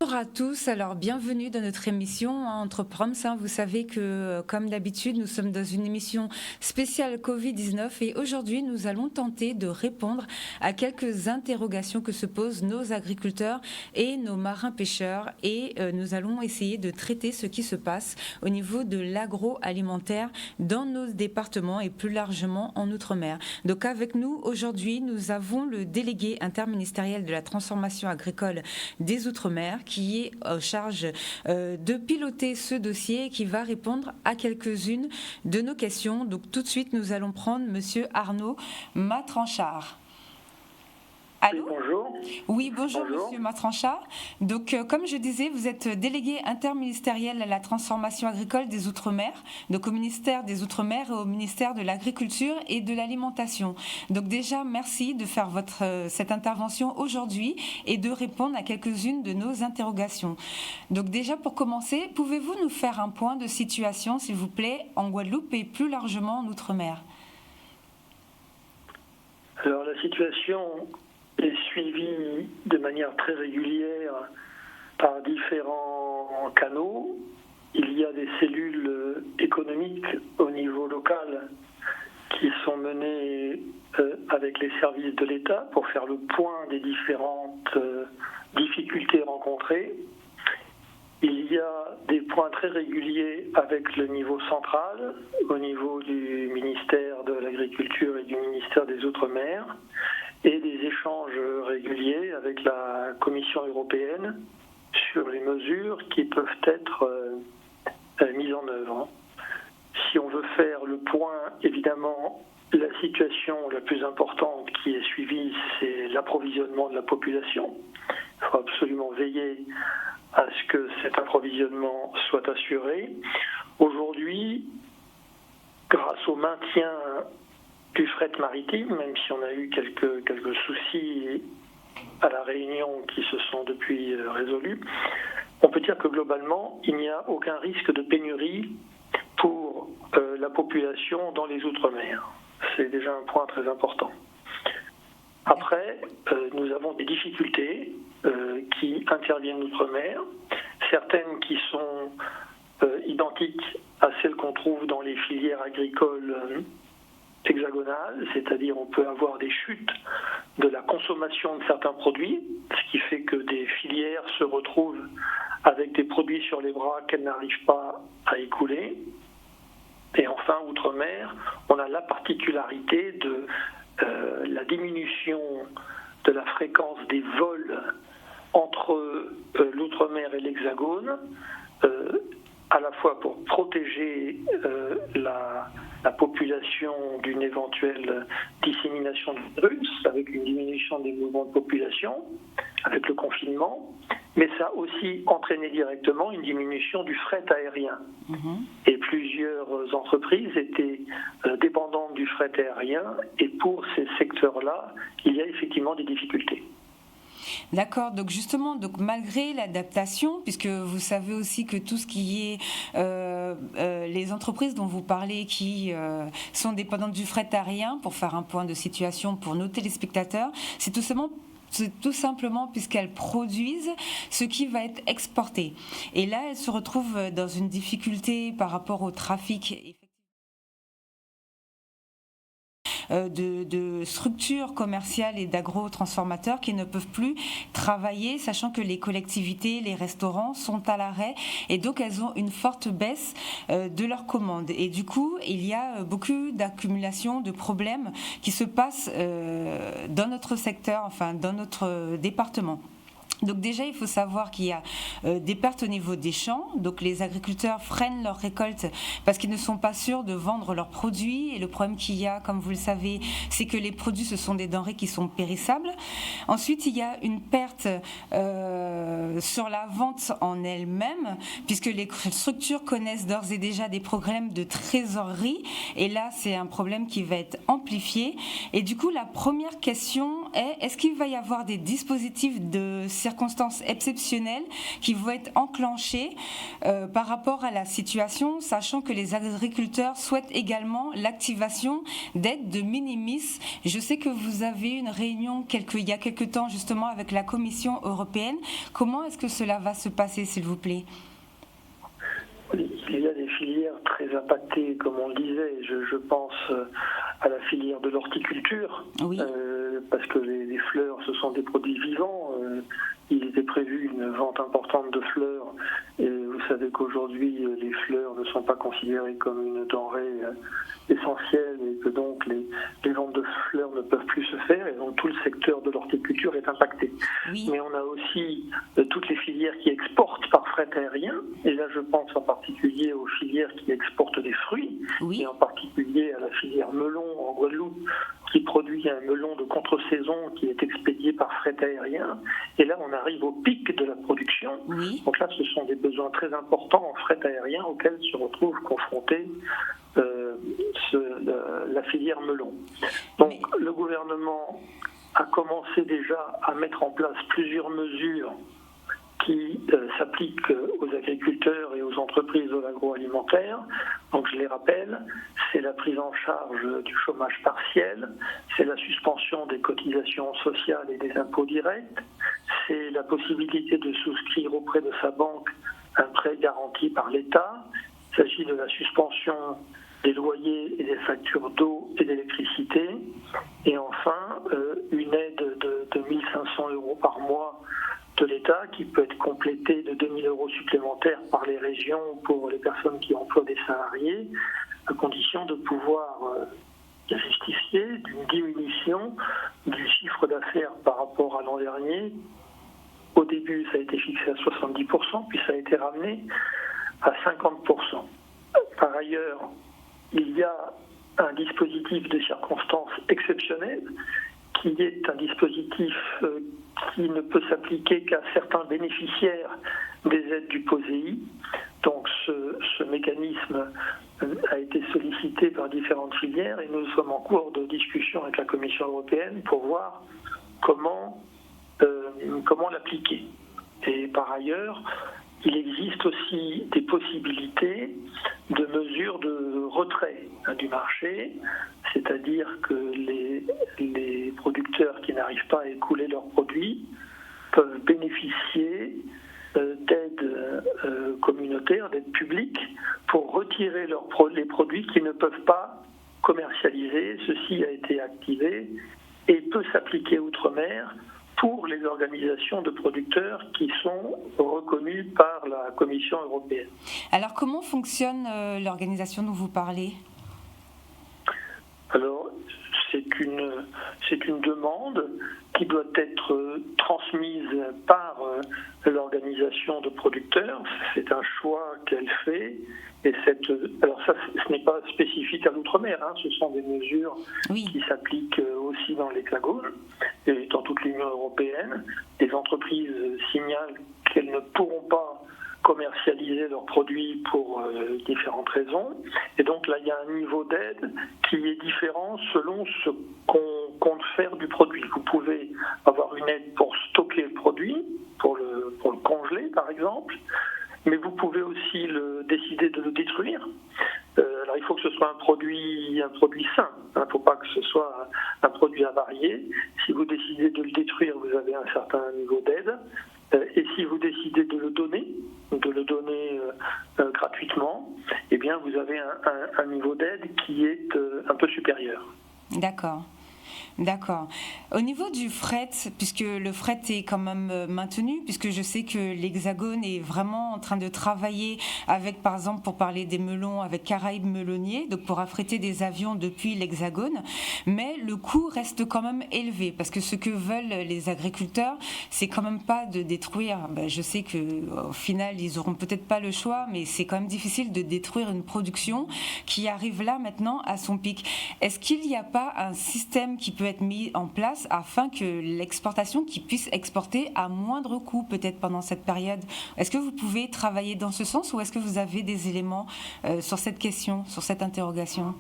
Bonjour à tous, alors bienvenue dans notre émission Entre Proms. Vous savez que comme d'habitude nous sommes dans une émission spéciale Covid-19 et aujourd'hui nous allons tenter de répondre à quelques interrogations que se posent nos agriculteurs et nos marins pêcheurs et nous allons essayer de traiter ce qui se passe au niveau de l'agroalimentaire dans nos départements et plus largement en Outre-mer. Donc avec nous aujourd'hui nous avons le délégué interministériel de la transformation agricole des Outre-mer qui est en charge de piloter ce dossier et qui va répondre à quelques-unes de nos questions. Donc tout de suite, nous allons prendre Monsieur Arnaud Matranchard. Allô ? Oui, bonjour. Oui, bonjour Monsieur Matranchard. Donc, comme je disais, vous êtes délégué interministériel à la transformation agricole des Outre-mer, donc au ministère des Outre-mer et au ministère de l'Agriculture et de l'Alimentation. Donc déjà, merci de faire cette intervention aujourd'hui et de répondre à quelques-unes de nos interrogations. Donc déjà, pour commencer, pouvez-vous nous faire un point de situation, s'il vous plaît, en Guadeloupe et plus largement en Outre-mer ? Alors, la situation est suivi de manière très régulière par différents canaux. Il y a des cellules économiques au niveau local qui sont menées avec les services de l'État pour faire le point des différentes difficultés rencontrées. Il y a des points très réguliers avec le niveau central, au niveau du ministère de l'Agriculture et du ministère des Outre-mer, et des échanges réguliers avec la Commission européenne sur les mesures qui peuvent être mises en œuvre. Si on veut faire le point, évidemment, la situation la plus importante qui est suivie, c'est l'approvisionnement de la population. Il faut absolument veiller à ce que cet approvisionnement soit assuré. Aujourd'hui, grâce au maintien du fret maritime, même si on a eu quelques soucis à La Réunion qui se sont depuis résolus, on peut dire que globalement, il n'y a aucun risque de pénurie pour la population dans les Outre-mer. C'est déjà un point très important. Après, nous avons des difficultés qui interviennent outre-mer, certaines qui sont identiques à celles qu'on trouve dans les filières agricoles hexagonales, c'est-à-dire on peut avoir des chutes de la consommation de certains produits, ce qui fait que des filières se retrouvent avec des produits sur les bras qu'elles n'arrivent pas à écouler. Et enfin, outre-mer, on a la particularité de la diminution de la fréquence des vols entre l'outre-mer et l'hexagone, à la fois pour protéger la population d'une éventuelle dissémination du virus, avec une diminution des mouvements de population, avec le confinement, mais ça a aussi entraîné directement une diminution du fret aérien. Et plusieurs entreprises étaient dépendantes du fret aérien, et pour ces secteurs-là, il y a effectivement des difficultés. D'accord, donc justement, malgré l'adaptation, puisque vous savez aussi que tout ce qui est les entreprises dont vous parlez qui sont dépendantes du fret aérien, pour faire un point de situation pour nos téléspectateurs, c'est tout simplement puisqu'elles produisent ce qui va être exporté. Et là, elles se retrouvent dans une difficulté par rapport au trafic de structures commerciales et d'agro-transformateurs qui ne peuvent plus travailler, sachant que les collectivités, les restaurants sont à l'arrêt et donc elles ont une forte baisse de leurs commandes. Et du coup, il y a beaucoup d'accumulation de problèmes qui se passent dans notre secteur, enfin dans notre département. Donc déjà, il faut savoir qu'il y a des pertes au niveau des champs. Donc les agriculteurs freinent leur récolte parce qu'ils ne sont pas sûrs de vendre leurs produits. Et le problème qu'il y a, comme vous le savez, c'est que les produits, ce sont des denrées qui sont périssables. Ensuite, il y a une perte sur la vente en elle-même, puisque les structures connaissent d'ores et déjà des problèmes de trésorerie. Et là, c'est un problème qui va être amplifié. Et du coup, la première question est-ce qu'il va y avoir des dispositifs de circonstances exceptionnelles qui vont être enclenchés par rapport à la situation, sachant que les agriculteurs souhaitent également l'activation d'aides de minimis. Je sais que vous avez eu une réunion il y a quelque temps justement avec la Commission européenne. Comment est-ce que cela va se passer, s'il vous plaît ? Il y a des filières très impactées, comme on le disait. Je pense à la filière de l'horticulture, oui. Parce que les fleurs, ce sont des produits vivants. Il était prévu une vente importante de fleurs, et vous savez qu'aujourd'hui, les fleurs ne sont pas considérées comme une denrée essentielle, et que donc les ventes de fleurs ne peuvent plus se faire, et donc tout le secteur de l'horticulture est impacté. Oui. Mais on a aussi toutes les filières qui exportent par fret aérien, et là je pense en particulier aux filières qui exportent des fruits, oui. et en particulier à la filière melon en Guadeloupe, qui produit un melon de contre-saison qui est expédié par fret aérien, et là on arrive au pic de la production. Oui. Donc là ce sont des besoins très importants en fret aérien auxquels se retrouve confrontée la filière melon. Donc le gouvernement a commencé déjà à mettre en place plusieurs mesures qui s'appliquent aux agriculteurs et aux entreprises de l'agroalimentaire. Donc je les rappelle, c'est la prise en charge du chômage partiel, c'est la suspension des cotisations sociales et des impôts directs, c'est la possibilité de souscrire auprès de sa banque un prêt garanti par l'État, il s'agit de la suspension des loyers et des factures d'eau et d'électricité, et enfin une aide de 1 500 € par mois de l'État qui peut être complétée de 2 000 € supplémentaires par les régions pour les personnes qui emploient des salariés, à condition de pouvoir justifier d'une diminution du chiffre d'affaires par rapport à l'an dernier. Au début, ça a été fixé à 70%, puis ça a été ramené à 50%. Par ailleurs, il y a un dispositif de circonstances exceptionnelles qui est un dispositif qui ne peut s'appliquer qu'à certains bénéficiaires des aides du POSEI. Donc ce mécanisme a été sollicité par différentes filières et nous sommes en cours de discussion avec la Commission européenne pour voir comment l'appliquer. Et par ailleurs, il existe aussi des possibilités de mesures de retrait du marché, c'est-à-dire que les producteurs qui n'arrivent pas à écouler leurs produits peuvent bénéficier d'aides communautaires, d'aides publiques, pour retirer les produits qu'ils ne peuvent pas commercialiser. Ceci a été activé et peut s'appliquer outre-mer pour les organisations de producteurs qui sont reconnues par la Commission européenne. Alors comment fonctionne l'organisation dont vous parlez ? Alors c'est une demande qui doit être transmise par l'organisation de producteurs. C'est un choix qu'elle fait. Et alors ça, ce n'est pas spécifique à l'outre-mer, ce sont des mesures qui s'appliquent aussi dans l'Hexagone et dans toute l'Union européenne. Les entreprises signalent qu'elles ne pourront pas commercialiser leurs produits pour différentes raisons. Et donc là, il y a un niveau d'aide qui est différent selon ce qu'on compte faire du produit. Vous pouvez avoir une aide pour stocker le produit, pour le congeler par exemple, mais vous pouvez aussi décider de le détruire. Alors il faut que ce soit un produit sain, il ne faut pas que ce soit un produit avarié. Si vous décidez de le détruire, vous avez un certain niveau d'aide. Et si vous décidez de le donner gratuitement, eh bien vous avez un niveau d'aide qui est un peu supérieur. D'accord. Au niveau du fret, puisque le fret est quand même maintenu, puisque je sais que l'Hexagone est vraiment en train de travailler avec, par exemple, pour parler des melons, avec Caraïbes Melonniers, donc pour affréter des avions depuis l'Hexagone, mais le coût reste quand même élevé, parce que ce que veulent les agriculteurs, c'est quand même pas de détruire. Je sais qu'au final, ils auront peut-être pas le choix, mais c'est quand même difficile de détruire une production qui arrive là maintenant à son pic. Est-ce qu'il n'y a pas un système qui peut être mis en place afin que l'exportation qui puisse exporter à moindre coût peut-être pendant cette période? Est-ce que vous pouvez travailler dans ce sens ou est-ce que vous avez des éléments sur cette question, sur cette interrogation?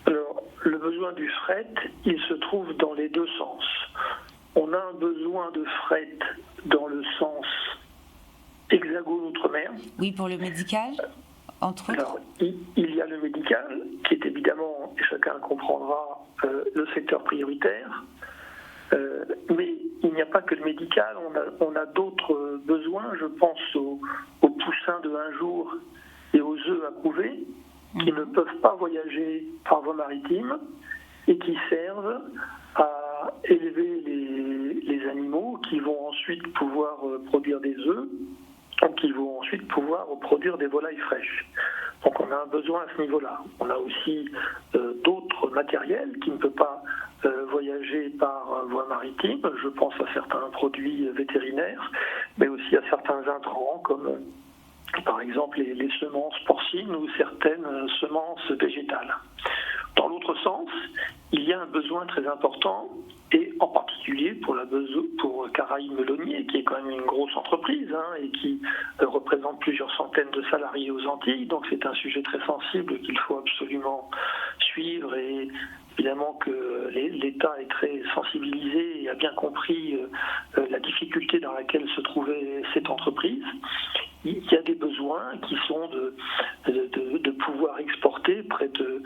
Alors, le besoin du fret, il se trouve dans les deux sens. On a un besoin de fret dans le sens hexagone outre-mer. Oui, pour le médical, entre autres. Alors, il y a le médical, qui est évidemment, et chacun comprendra, le secteur prioritaire. Mais il n'y a pas que le médical, on a d'autres besoins. Je pense aux poussins de 1 jour et aux œufs à couver, qui ne peuvent pas voyager par voie maritime et qui servent à élever les animaux qui vont ensuite pouvoir produire des œufs, qui vont ensuite pouvoir produire des volailles fraîches. Donc on a un besoin à ce niveau-là. On a aussi d'autres matériels qui ne peuvent pas voyager par voie maritime. Je pense à certains produits vétérinaires, mais aussi à certains intrants comme par exemple les semences porcines ou certaines semences végétales. Dans l'autre sens, il y a un besoin très important, et en particulier pour Caraïbes Melonnier, qui est quand même une grosse entreprise et qui représente plusieurs centaines de salariés aux Antilles. Donc c'est un sujet très sensible qu'il faut absolument suivre, et évidemment que l'État est très sensibilisé et a bien compris la difficulté dans laquelle se trouvait cette entreprise. Il y a des besoins qui sont de pouvoir exporter près de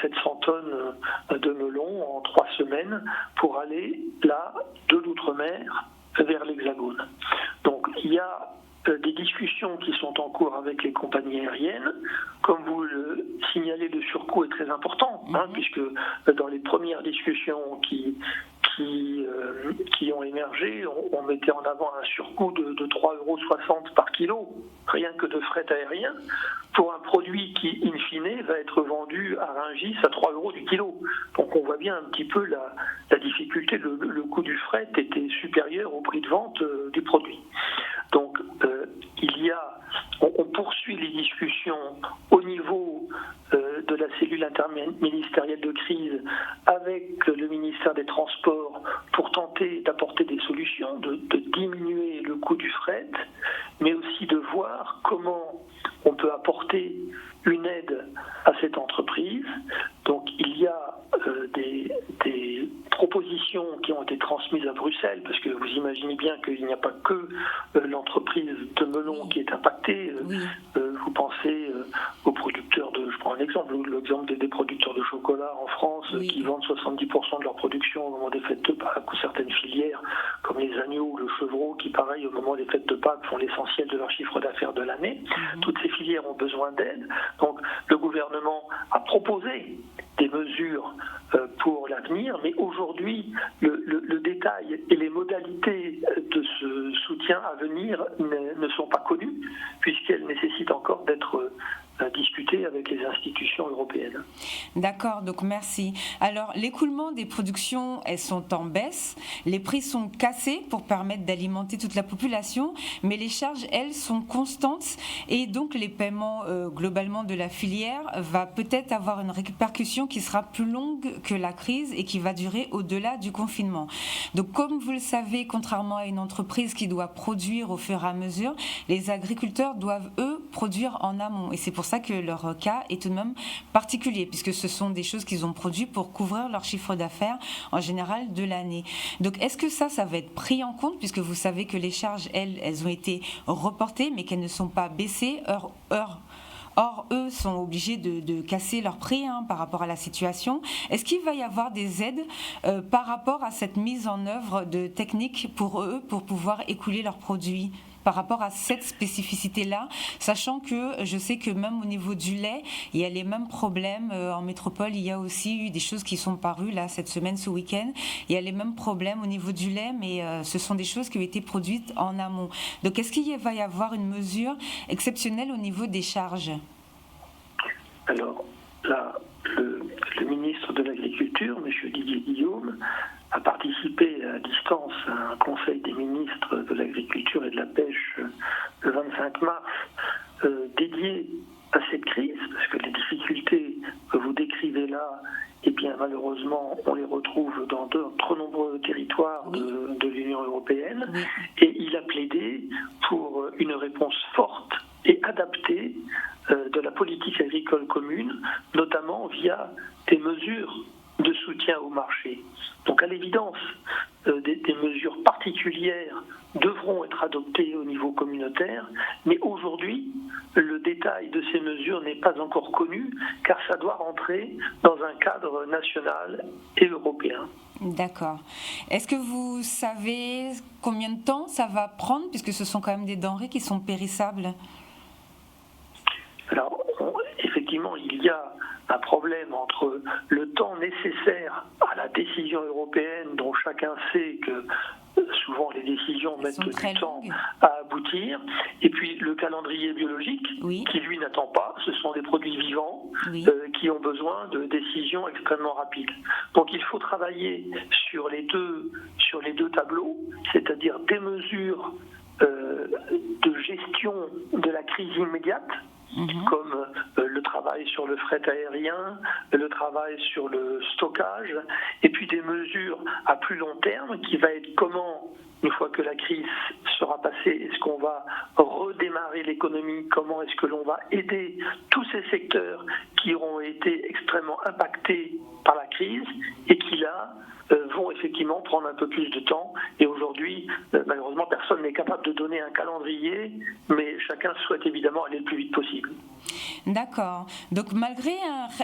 700 tonnes de melons en 3 semaines pour aller là, de l'outre-mer vers l'Hexagone. Donc il y a des discussions qui sont en cours avec les compagnies aériennes. Comme vous le signalez, le surcoût est très important, puisque dans les premières discussions qui ont émergé, on mettait en avant un surcoût de 3,60 € par kilo, rien que de fret aérien, pour un produit qui, in fine, va être vendu à Rungis à 3 € du kilo. Donc on voit bien un petit peu la difficulté, le coût du fret était supérieur au prix de vente du produit. Donc on poursuit les discussions au niveau de la cellule interministérielle de crise avec le ministère des Transports pour tenter d'apporter des solutions, de diminuer le coût du fret, mais aussi de voir comment on peut apporter une aide à cette entreprise. Donc il y a des propositions qui ont été transmises à Bruxelles, parce que vous imaginez bien qu'il n'y a pas que l'entreprise de melon qui est impactée. Vous pensez aux producteurs je prends un exemple, l'exemple des producteurs de chocolat en France qui vendent 70% de leur production au moment des fêtes de Pâques, ou certaines filières comme les agneaux ou le chevreau qui, pareil, au moment des fêtes de Pâques, font l'essentiel de leur chiffre d'affaires de l'année. Toutes ces filières ont besoin d'aide. Donc le gouvernement a proposé des mesures pour l'avenir, mais aujourd'hui, le détail et les modalités de ce soutien à venir ne sont pas connues, puisqu'elles nécessitent encore d'être discutées avec les institutions européennes. D'accord, donc merci. Alors, l'écoulement des productions, elles sont en baisse, les prix sont cassés pour permettre d'alimenter toute la population, mais les charges, elles, sont constantes, et donc les paiements globalement de la filière va peut-être avoir une répercussion qui sera plus longue que la crise et qui va durer au-delà du confinement. Donc, comme vous le savez, contrairement à une entreprise qui doit produire au fur et à mesure, les agriculteurs doivent, eux, produire en amont, et c'est pour ça que leur cas est tout de même particulier, puisque ce sont des choses qu'ils ont produites pour couvrir leur chiffre d'affaires en général de l'année. Donc est-ce que ça va être pris en compte, puisque vous savez que les charges, elles ont été reportées, mais qu'elles ne sont pas baissées, Or, eux sont obligés de casser leur prix par rapport à la situation. Est-ce qu'il va y avoir des aides par rapport à cette mise en œuvre de techniques pour eux, pour pouvoir écouler leurs produits par rapport à cette spécificité-là, sachant que je sais que même au niveau du lait, il y a les mêmes problèmes. En métropole, il y a aussi eu des choses qui sont parues là cette semaine, ce week-end. Il y a les mêmes problèmes au niveau du lait, mais ce sont des choses qui ont été produites en amont. Donc, est-ce qu'il va y avoir une mesure exceptionnelle au niveau des charges ? Alors, là, le ministre de l'Agriculture, M. Didier Guillaume, a participé à distance à un conseil des ministres de l'Agriculture et de la Pêche le 25 mars dédié à cette crise, parce que les difficultés que vous décrivez là, eh bien malheureusement, on les retrouve dans de trop nombreux territoires de l'Union européenne, et il a plaidé pour une réponse forte et adaptée de la politique agricole commune, notamment via des mesures de soutien au marché. Donc à l'évidence, des mesures particulières devront être adoptées au niveau communautaire, mais aujourd'hui, le détail de ces mesures n'est pas encore connu, car ça doit rentrer dans un cadre national et européen. D'accord. Est-ce que vous savez combien de temps ça va prendre, puisque ce sont quand même des denrées qui sont périssables ? Alors, effectivement, il y a un problème entre le temps nécessaire à la décision européenne, dont chacun sait que souvent les décisions mettent du temps à aboutir, et puis le calendrier biologique, qui lui n'attend pas, ce sont des produits vivants qui ont besoin de décisions extrêmement rapides. Donc il faut travailler sur les deux tableaux, c'est-à-dire des mesures de gestion de la crise immédiate, comme le travail sur le fret aérien, le travail sur le stockage, et puis des mesures à plus long terme qui va être comment, une fois que la crise sera passée, est-ce qu'on va redémarrer l'économie, comment est-ce que l'on va aider tous ces secteurs qui auront été extrêmement impactés par la crise et qui là vont effectivement prendre un peu plus de temps. Et aujourd'hui, malheureusement, personne n'est capable de donner un calendrier, mais chacun souhaite évidemment aller le plus vite possible. D'accord. Donc malgré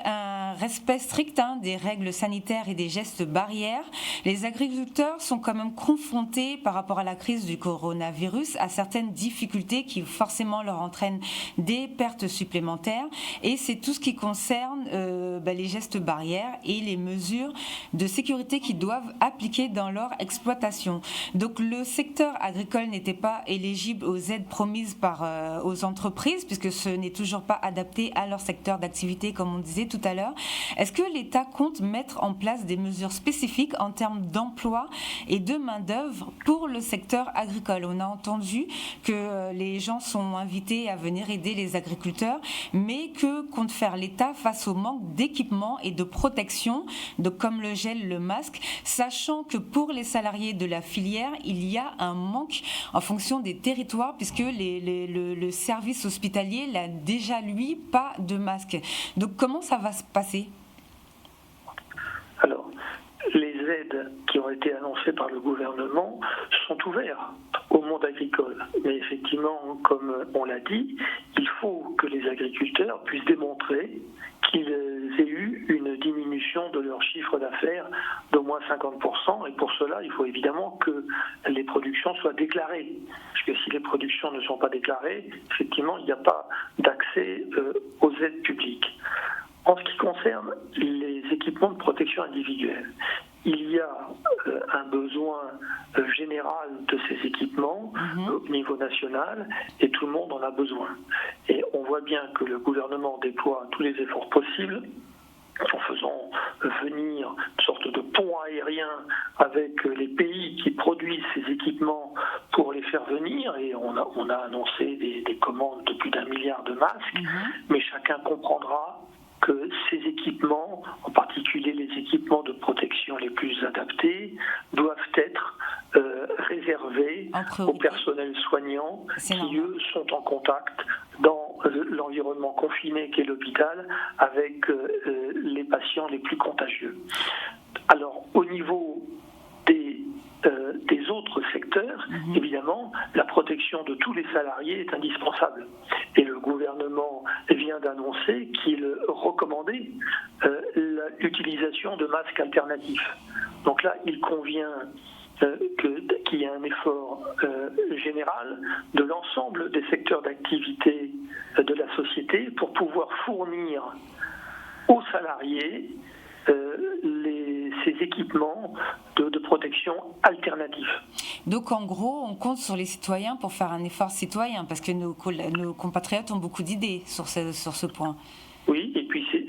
un respect strict des règles sanitaires et des gestes barrières, les agriculteurs sont quand même confrontés par rapport à la crise du coronavirus à certaines difficultés qui forcément leur entraînent des pertes supplémentaires. Et c'est tout ce qui concerne les gestes barrières et les mesures de sécurité qu'ils doivent appliquer dans leur exploitation. Donc le secteur agricole n'était pas éligible aux aides promises aux entreprises, puisque ce n'est toujours pas adapté à leur secteur d'activité, comme on disait tout à l'heure. Est-ce que l'État compte mettre en place des mesures spécifiques en termes d'emploi et de main-d'œuvre pour le secteur agricole ? On a entendu que les gens sont invités à venir aider les agriculteurs, mais que compte faire l'État face au manque d'équipement et de protection, comme le gel, le masque, sachant que pour les salariés de la filière, il y a un manque en fonction des territoires, puisque le service hospitalier n'a déjà, lui, pas de masque. Donc comment ça va se passer ? Alors, les aides qui ont été annoncées par le gouvernement sont ouvertes au monde agricole. Mais effectivement, comme on l'a dit, il faut que les agriculteurs puissent démontrer qu'ils aient eu une diminution de leur chiffre d'affaires d'au moins 50%. Et pour cela, il faut évidemment que les productions soient déclarées. Parce que si les productions ne sont pas déclarées, effectivement, il n'y a pas d'accès aux aides publiques. En ce qui concerne les équipements de protection individuelle, il y a un besoin général de ces équipements au niveau national et tout le monde en a besoin. Et on voit bien que le gouvernement déploie tous les efforts possibles en faisant venir une sorte de pont aérien avec les pays qui produisent ces équipements pour les faire venir. Et on a annoncé des commandes de plus d'1 milliard de masques, mais chacun comprendra que ces équipements, en particulier les équipements de protection les plus adaptés, doivent être réservés au personnel soignant qui, eux, sont en contact dans l'environnement confiné qu'est l'hôpital avec les patients les plus contagieux. Alors, au niveau des autres secteurs, évidemment, la protection de tous les salariés est indispensable. Et le gouvernement vient d'annoncer qu'il recommandait l'utilisation de masques alternatifs. Donc là, il convient qu'il y ait un effort général de l'ensemble des secteurs d'activité de la société pour pouvoir fournir aux salariés ces équipements de protection alternatifs. Donc en gros, on compte sur les citoyens pour faire un effort citoyen, parce que nos compatriotes ont beaucoup d'idées sur ce point. Oui, et puis c'est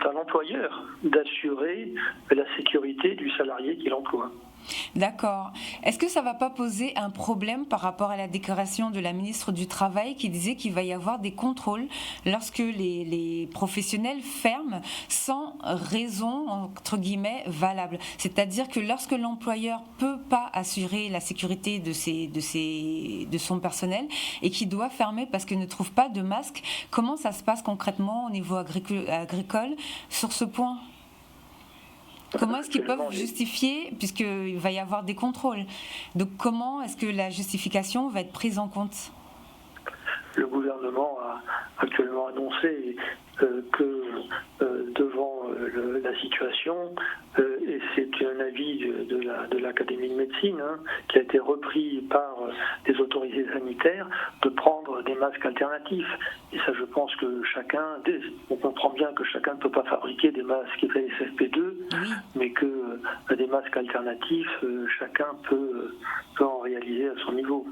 c'est à l'employeur d'assurer la sécurité du salarié qu'il emploie. D'accord. Est-ce que ça ne va pas poser un problème par rapport à la déclaration de la ministre du Travail qui disait qu'il va y avoir des contrôles lorsque les professionnels ferment sans raison, entre guillemets, valable? C'est-à-dire que lorsque l'employeur ne peut pas assurer la sécurité de son personnel et qu'il doit fermer parce qu'il ne trouve pas de masque, comment ça se passe concrètement au niveau agricole sur ce point? Comment est-ce qu'ils peuvent justifier, puisqu'il va y avoir des contrôles? Donc comment est-ce que la justification va être prise en compte? Le gouvernement a actuellement annoncé que devant la situation, et c'est un avis de l'Académie de médecine qui a été repris par les autorités sanitaires, de prendre des masques alternatifs. Et ça, je pense que on comprend bien que chacun ne peut pas fabriquer des masques FFP2, mais que des masques alternatifs, chacun peut en réaliser à son niveau.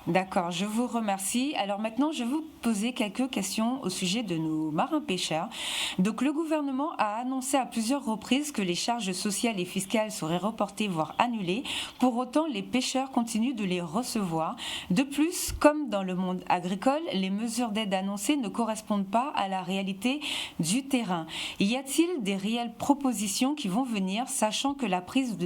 D'accord, je vous remercie. Alors maintenant, je vais vous poser quelques questions au sujet de nos marins-pêcheurs. Donc le gouvernement a annoncé à plusieurs reprises que les charges sociales et fiscales seraient reportées, voire annulées. Pour autant, les pêcheurs continuent de les recevoir. De plus, comme dans le monde agricole, les mesures d'aide annoncées ne correspondent pas à la réalité du terrain. Y a-t-il des réelles propositions qui vont venir, sachant que la prime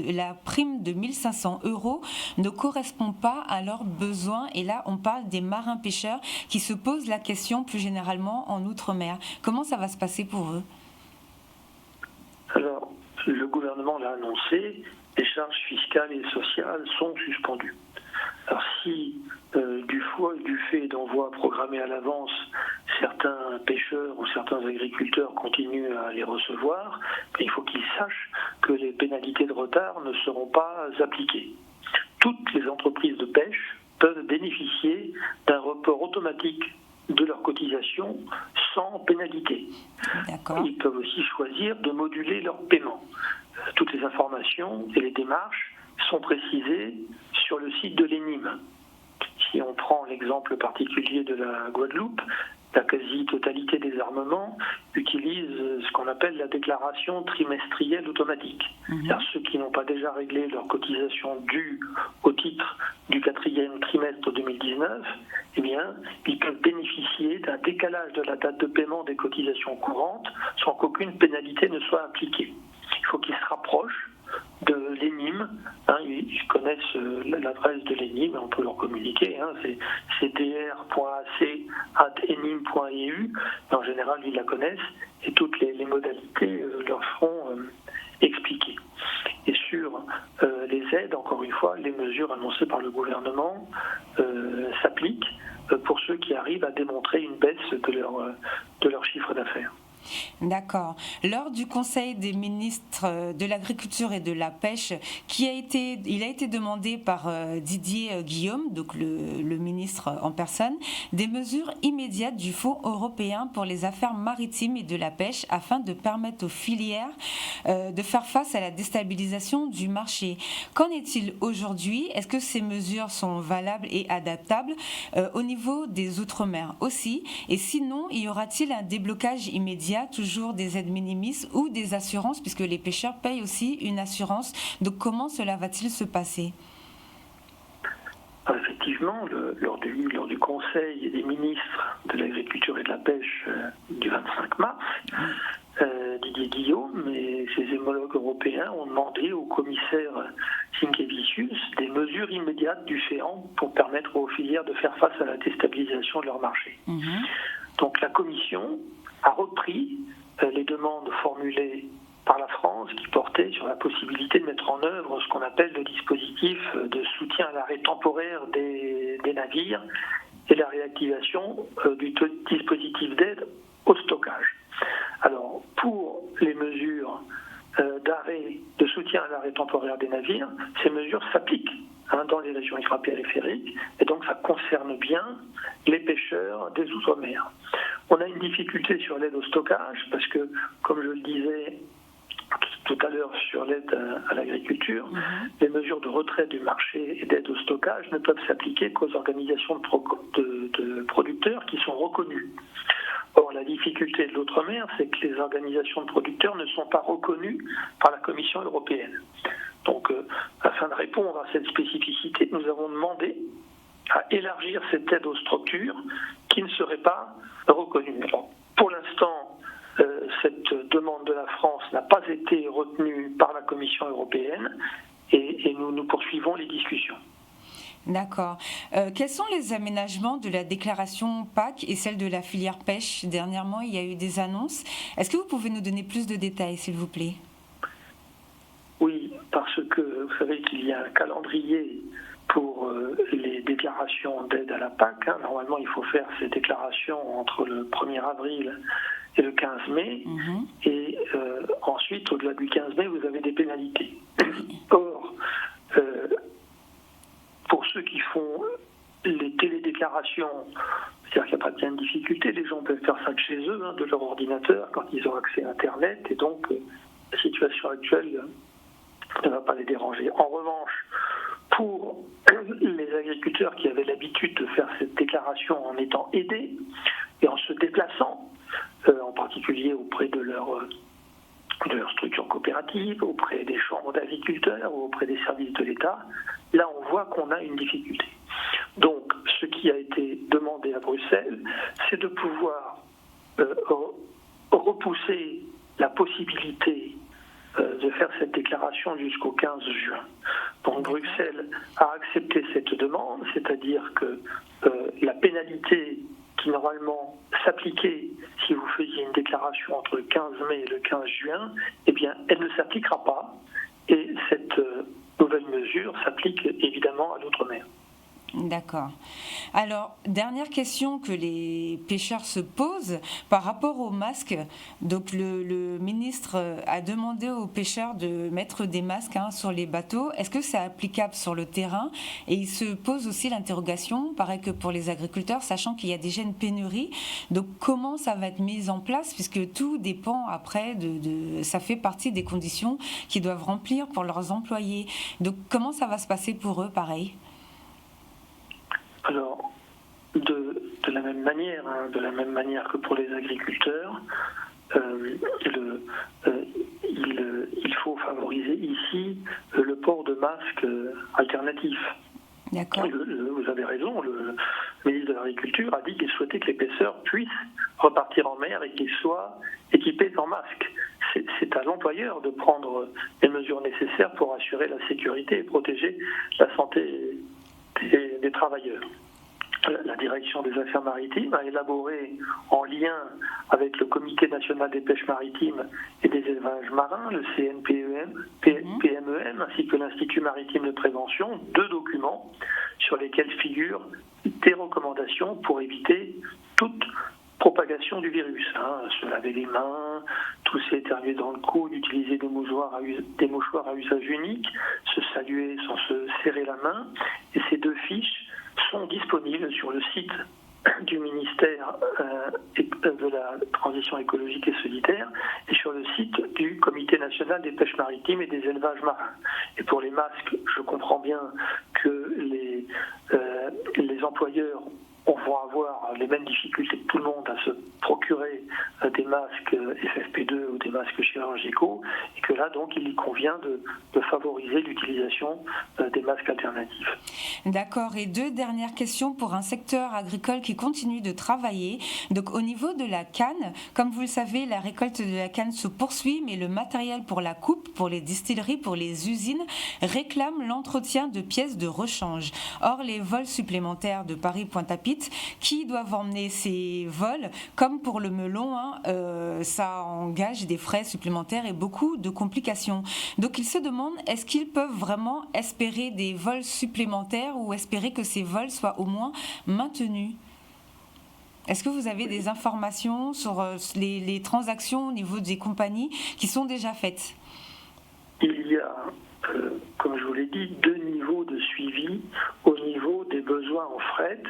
de 1 500 € ne correspond pas à leurs besoins? Et là, on parle des marins-pêcheurs qui se posent la question plus généralement en Outre-mer. Comment ça va se passer pour eux? Alors, le gouvernement l'a annoncé, les charges fiscales et sociales sont suspendues. Alors si du fait d'envoi programmés à l'avance, certains pêcheurs ou certains agriculteurs continuent à les recevoir, il faut qu'ils sachent que les pénalités de retard ne seront pas appliquées. Toutes les entreprises de pêche peuvent bénéficier d'un report automatique de leurs cotisations sans pénalité. D'accord. Ils peuvent aussi choisir de moduler leur paiement. Toutes les informations et les démarches sont précisées sur le site de l'ENIM. Si on prend l'exemple particulier de la Guadeloupe, la quasi-totalité des armements utilisent ce qu'on appelle la déclaration trimestrielle automatique. Car ceux qui n'ont pas déjà réglé leur cotisation due au titre du 4e trimestre 2019, eh bien, ils peuvent bénéficier d'un décalage de la date de paiement des cotisations courantes sans qu'aucune pénalité ne soit appliquée. Il faut qu'ils se rapprochent de l'ENIM, ils connaissent l'adresse de l'ENIM, on peut leur communiquer, c'est dr.ac@enim.eu, en général ils la connaissent et toutes les modalités leur seront expliquées. Et sur les aides, encore une fois, les mesures annoncées par le gouvernement s'appliquent pour ceux qui arrivent à démontrer une baisse de leur chiffre d'affaires. D'accord. Lors du Conseil des ministres de l'Agriculture et de la Pêche, il a été demandé par Didier Guillaume, donc le ministre en personne, des mesures immédiates du Fonds européen pour les affaires maritimes et de la pêche afin de permettre aux filières de faire face à la déstabilisation du marché. Qu'en est-il aujourd'hui? Est-ce que ces mesures sont valables et adaptables au niveau des Outre-mer aussi? Et sinon, y aura-t-il un déblocage immédiat, toujours des aides minimis ou des assurances, puisque les pêcheurs payent aussi une assurance? Donc comment cela va-t-il se passer? Effectivement, lors du Conseil des ministres de l'Agriculture et de la Pêche du 25 mars, Didier Guillaume et ses homologues européens ont demandé au commissaire Sinkevicius des mesures immédiates du FEAMP pour permettre aux filières de faire face à la déstabilisation de leur marché. Donc la Commission a repris les demandes formulées par la France qui portaient sur la possibilité de mettre en œuvre ce qu'on appelle le dispositif de soutien à l'arrêt temporaire des navires et la réactivation du dispositif d'aide au stockage. Alors, pour les mesures de soutien à l'arrêt temporaire des navires, ces mesures s'appliquent dans les régions ultrapériphériques et donc ça concerne bien les pêcheurs des Outre-mer. On a une difficulté sur l'aide au stockage parce que, comme je le disais tout à l'heure sur l'aide à l'agriculture, les mesures de retrait du marché et d'aide au stockage ne peuvent s'appliquer qu'aux organisations de producteurs qui sont reconnues. Or, la difficulté de l'outre-mer, c'est que les organisations de producteurs ne sont pas reconnues par la Commission européenne. Donc, afin de répondre à cette spécificité, nous avons demandé à élargir cette aide aux structures qui ne seraient pas reconnues. Alors, pour l'instant, cette demande de la France n'a pas été retenue par la Commission européenne et nous poursuivons les discussions. D'accord. Quels sont les aménagements de la déclaration PAC et celle de la filière pêche? Dernièrement, il y a eu des annonces. Est-ce que vous pouvez nous donner plus de détails, s'il vous plaît? Oui, parce que vous savez qu'il y a un calendrier pour les déclarations d'aide à la PAC. Normalement, il faut faire ces déclarations entre le 1er avril et le 15 mai. Et ensuite, au-delà du 15 mai, vous avez des pénalités. Or, pour ceux qui font les télédéclarations, c'est-à-dire qu'il n'y a pas bien de difficulté, les gens peuvent faire ça de chez eux, de leur ordinateur, quand ils ont accès à Internet, et donc la situation actuelle ne va pas les déranger. En revanche, pour les agriculteurs qui avaient l'habitude de faire cette déclaration en étant aidés et en se déplaçant, en particulier auprès de leur structure coopérative, auprès des chambres d'agriculteurs ou auprès des services de l'État, là on voit qu'on a une difficulté. Donc ce qui a été demandé à Bruxelles, c'est de pouvoir repousser la possibilité de faire cette déclaration jusqu'au 15 juin. Donc Bruxelles a accepté cette demande, c'est-à-dire que la pénalité qui normalement s'appliquait si vous faisiez une déclaration entre le 15 mai et le 15 juin, eh bien, elle ne s'appliquera pas. Et cette nouvelle mesure s'applique évidemment à l'outre-mer. D'accord. Alors, dernière question que les pêcheurs se posent par rapport aux masques. Donc, le ministre a demandé aux pêcheurs de mettre des masques sur les bateaux. Est-ce que c'est applicable sur le terrain? Et il se pose aussi l'interrogation, pareil que pour les agriculteurs, sachant qu'il y a déjà une pénurie. Donc, comment ça va être mis en place? Puisque tout dépend après ça fait partie des conditions qu'ils doivent remplir pour leurs employés. Donc, comment ça va se passer pour eux, pareil? Alors, de la même manière que pour les agriculteurs, il faut favoriser ici le port de masques alternatifs. D'accord. Vous avez raison, le ministre de l'Agriculture a dit qu'il souhaitait que les pêcheurs puissent repartir en mer et qu'ils soient équipés en masque. C'est à l'employeur de prendre les mesures nécessaires pour assurer la sécurité et protéger la santé des travailleurs. La direction des affaires maritimes a élaboré, en lien avec le Comité national des pêches maritimes et des élevages marins, le PMEM, ainsi que l'Institut maritime de prévention, 2 documents sur lesquels figurent des recommandations pour éviter toute propagation du virus. Se laver les mains, tousser, éternuer dans le coude, utiliser des mouchoirs à usage unique, se saluer sans se serrer la main. Et ces 2 fiches sont disponibles sur le site du ministère de la Transition écologique et solidaire et sur le site du Comité national des pêches maritimes et des élevages marins. Et pour les masques, je comprends bien que les employeurs vont avoir les mêmes difficultés que tout le monde à se procurer des masques FFP2 ou des masques chirurgicaux, et que là, donc, il convient de favoriser l'utilisation des masques alternatifs. D'accord. Et 2 dernières questions pour un secteur agricole qui continue de travailler. Donc, au niveau de la canne, comme vous le savez, la récolte de la canne se poursuit, mais le matériel pour la coupe, pour les distilleries, pour les usines, réclame l'entretien de pièces de rechange. Or, les vols supplémentaires de Paris-Pointe-à-Pitre, qui doivent emmener ces vols, comme pour le melon, ça engage des frais supplémentaires et beaucoup de complications. Donc ils se demandent, est-ce qu'ils peuvent vraiment espérer des vols supplémentaires ou espérer que ces vols soient au moins maintenus? Est-ce que vous avez des informations sur les transactions au niveau des compagnies qui sont déjà faites? Il y a comme je vous l'ai dit, 2 niveaux de suivi au niveau des besoins en fret,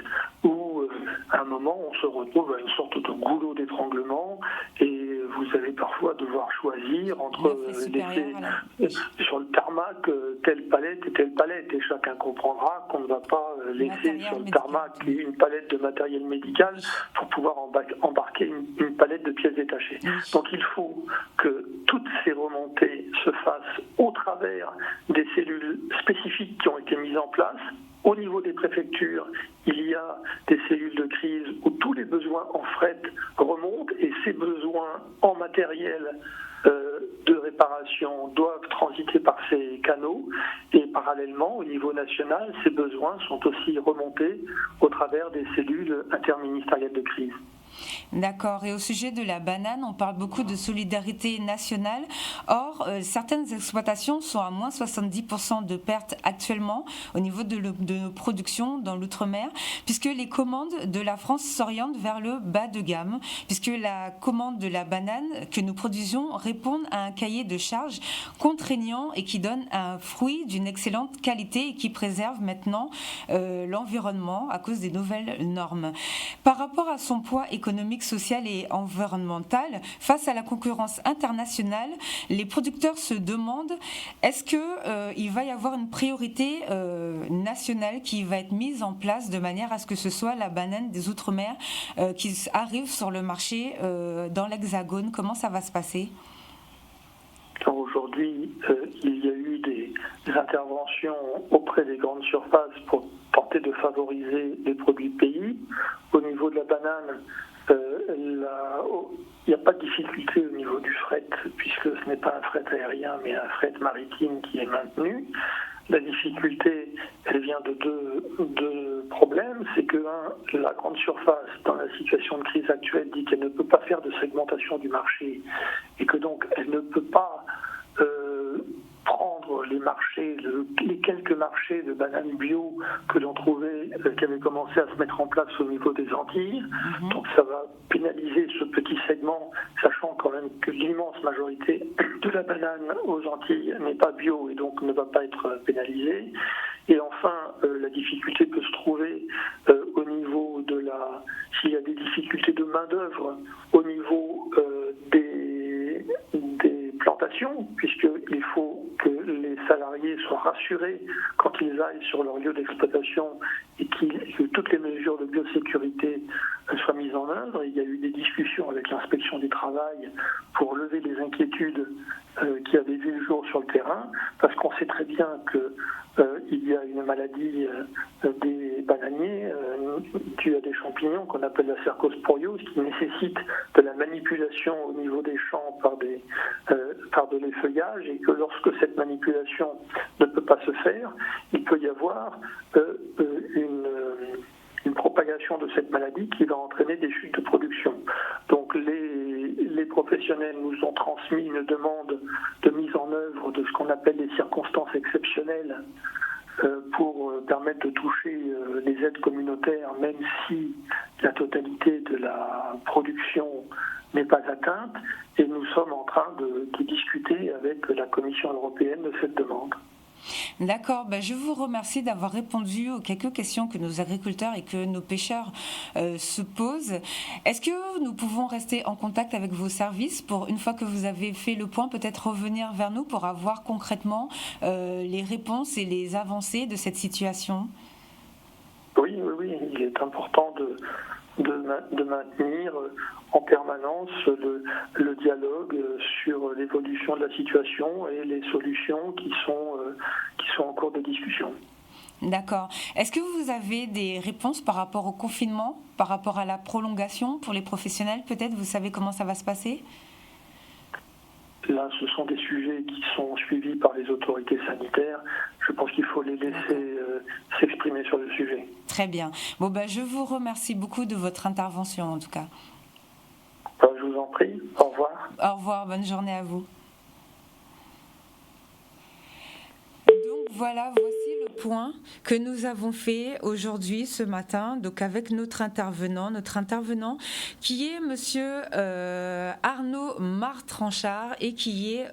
où à un moment on se retrouve à une sorte de goulot d'étranglement et vous allez parfois devoir choisir entre laisser sur le tarmac telle palette et telle palette, et chacun comprendra qu'on ne va pas laisser sur le tarmac une palette de matériel médical pour pouvoir embarquer une palette de pièces détachées. Donc il faut que toutes ces remontées se fassent au travers des cellules spécifiques qui ont été mises en place. Au niveau des préfectures, il y a des cellules de crise où tous les besoins en fret remontent, et ces besoins en matériel de réparation doivent transiter par ces canaux, et parallèlement au niveau national, ces besoins sont aussi remontés au travers des cellules interministérielles de crise. D'accord. Et au sujet de la banane, on parle beaucoup de solidarité nationale. Or, certaines exploitations sont à moins 70% de pertes actuellement au niveau de nos productions dans l'outre-mer, puisque les commandes de la France s'orientent vers le bas de gamme, puisque la commande de la banane que nous produisions répond à un cahier de charges contraignant et qui donne un fruit d'une excellente qualité et qui préserve maintenant l'environnement à cause des nouvelles normes. Par rapport à son poids économique, social et environnemental, face à la concurrence internationale, les producteurs se demandent est-ce qu'il va y avoir une priorité nationale qui va être mise en place de manière à ce que ce soit la banane des Outre-mer qui arrive sur le marché dans l'Hexagone. Comment ça va se passer ? Alors aujourd'hui, il y a eu des interventions auprès des grandes surfaces pour tenter de favoriser les produits pays. Au niveau de la banane, il n'y a pas de difficulté au niveau du fret, puisque ce n'est pas un fret aérien, mais un fret maritime qui est maintenu. La difficulté, elle vient de deux problèmes. C'est que, la grande surface, dans la situation de crise actuelle, dit qu'elle ne peut pas faire de segmentation du marché, et que donc elle ne peut pas prendre les marchés, les quelques marchés de bananes bio que l'on trouvait, qui avaient commencé à se mettre en place au niveau des Antilles. Donc ça va pénaliser ce petit segment, sachant quand même que l'immense majorité de la banane aux Antilles n'est pas bio et donc ne va pas être pénalisée. Et enfin, la difficulté peut se trouver au niveau s'il y a des difficultés de main-d'œuvre au niveau des plantations, puisqu'il faut que les salariés soient rassurés quand ils aillent sur leur lieu d'exploitation et que toutes les mesures de biosécurité soient mises en œuvre. Il y a eu des discussions avec l'inspection du travail pour lever les inquiétudes qui avaient vu le jour sur le terrain, parce qu'on sait très bien qu'il y a une maladie des bananiers due à des champignons qu'on appelle la cercosporiose, qui nécessite de la manipulation au niveau des champs par de l'effeuillage, et que lorsque cette manipulation ne peut pas se faire, il peut y avoir une propagation de cette maladie qui va entraîner des chutes de production. Donc les professionnels nous ont transmis une demande de mise en œuvre de ce qu'on appelle des circonstances exceptionnelles pour permettre de toucher les aides communautaires, même si la totalité de la production n'est pas atteinte, et nous sommes en train de discuter avec la Commission européenne de cette demande. D'accord, je vous remercie d'avoir répondu aux quelques questions que nos agriculteurs et que nos pêcheurs se posent. Est-ce que nous pouvons rester en contact avec vos services pour, une fois que vous avez fait le point, peut-être revenir vers nous pour avoir concrètement les réponses et les avancées de cette situation ? Oui, il est important de maintenir en permanence le dialogue sur l'évolution de la situation et les solutions qui sont en cours de discussion. D'accord. Est-ce que vous avez des réponses par rapport au confinement, par rapport à la prolongation pour les professionnels ? Peut-être vous savez comment ça va se passer ? Là, ce sont des sujets qui sont suivis par les autorités sanitaires. Je pense qu'il faut les laisser s'exprimer sur le sujet. Très bien. Je vous remercie beaucoup de votre intervention, en tout cas. Je vous en prie. Au revoir. Au revoir. Bonne journée à vous. Donc voilà, voici le point que nous avons fait aujourd'hui, ce matin, donc avec notre intervenant qui est Monsieur Arnaud Martranchard et qui est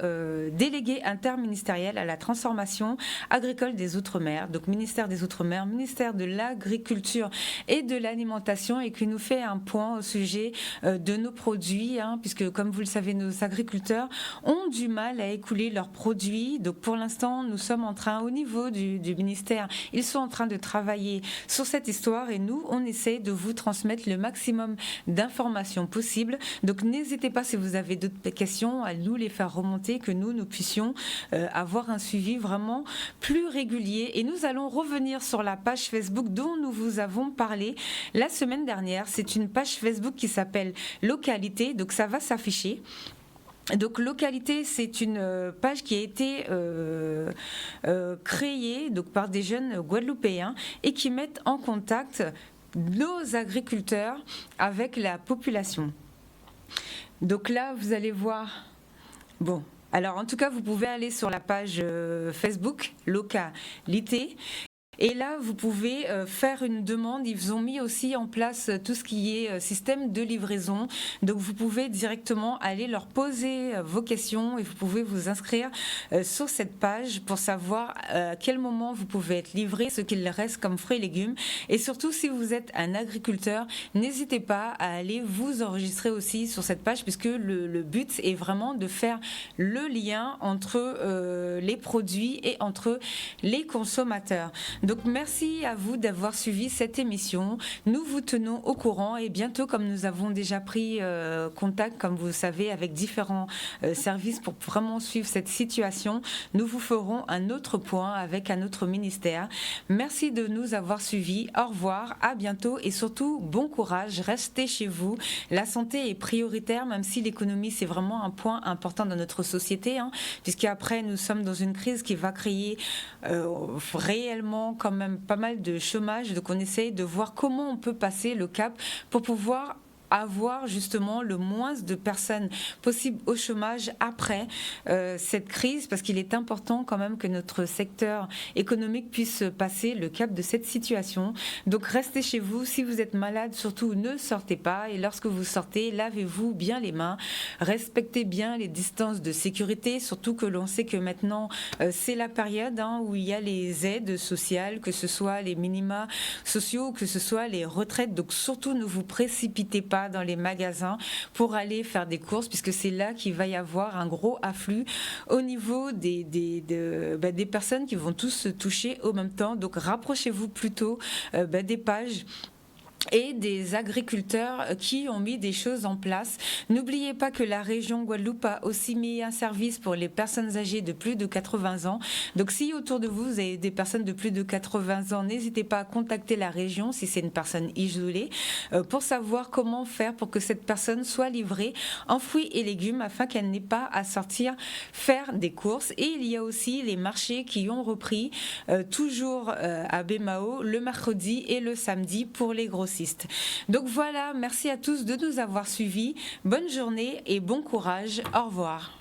délégué interministériel à la transformation agricole des Outre-mer, donc ministère des Outre-mer, ministère de l'Agriculture et de l'Alimentation, et qui nous fait un point au sujet de nos produits, puisque comme vous le savez, nos agriculteurs ont du mal à écouler leurs produits. Donc pour l'instant, nous sommes en train, au niveau du ministère, ils sont en train de travailler sur cette histoire et nous, on essaie de vous transmettre le maximum d'informations possibles. Donc n'hésitez pas, si vous avez d'autres questions, à nous les faire remonter, que nous puissions avoir un suivi vraiment plus régulier. Et nous allons revenir sur la page Facebook dont nous vous avons parlé la semaine dernière. C'est une page Facebook qui s'appelle Localité, donc ça va s'afficher. Donc Localité, c'est une page qui a été créée donc, par des jeunes Guadeloupéens et qui mettent en contact nos agriculteurs avec la population. Donc là, vous allez voir... Bon, alors en tout cas, vous pouvez aller sur la page Facebook Localité. Et là, vous pouvez faire une demande. Ils ont mis aussi en place tout ce qui est système de livraison. Donc, vous pouvez directement aller leur poser vos questions et vous pouvez vous inscrire sur cette page pour savoir à quel moment vous pouvez être livré, ce qu'il reste comme fruits et légumes. Et surtout, si vous êtes un agriculteur, n'hésitez pas à aller vous enregistrer aussi sur cette page, puisque le but est vraiment de faire le lien entre les produits et entre les consommateurs. Donc merci à vous d'avoir suivi cette émission. Nous vous tenons au courant et bientôt, comme nous avons déjà pris contact, comme vous savez, avec différents services pour vraiment suivre cette situation, nous vous ferons un autre point avec un autre ministère. Merci de nous avoir suivis. Au revoir, à bientôt et surtout bon courage. Restez chez vous. La santé est prioritaire, même si l'économie c'est vraiment un point important dans notre société, puisqu'après nous sommes dans une crise qui va créer réellement quand même pas mal de chômage, donc on essaye de voir comment on peut passer le cap pour pouvoir avoir justement le moins de personnes possible au chômage après cette crise, parce qu'il est important quand même que notre secteur économique puisse passer le cap de cette situation. Donc restez chez vous. Si vous êtes malade, surtout ne sortez pas, et lorsque vous sortez, lavez-vous bien les mains, respectez bien les distances de sécurité, surtout que l'on sait que maintenant c'est la période où il y a les aides sociales, que ce soit les minima sociaux, que ce soit les retraites. Donc surtout ne vous précipitez pas dans les magasins pour aller faire des courses, puisque c'est là qu'il va y avoir un gros afflux au niveau des personnes qui vont tous se toucher au même temps. Donc rapprochez-vous plutôt des pages et des agriculteurs qui ont mis des choses en place. N'oubliez pas que la région Guadeloupe a aussi mis un service pour les personnes âgées de plus de 80 ans. Donc si autour de vous, vous avez des personnes de plus de 80 ans, n'hésitez pas à contacter la région si c'est une personne isolée pour savoir comment faire pour que cette personne soit livrée en fruits et légumes afin qu'elle n'ait pas à sortir faire des courses. Et il y a aussi les marchés qui ont repris toujours à Bémao le mercredi et le samedi pour les grossistes. Donc voilà, merci à tous de nous avoir suivis. Bonne journée et bon courage. Au revoir.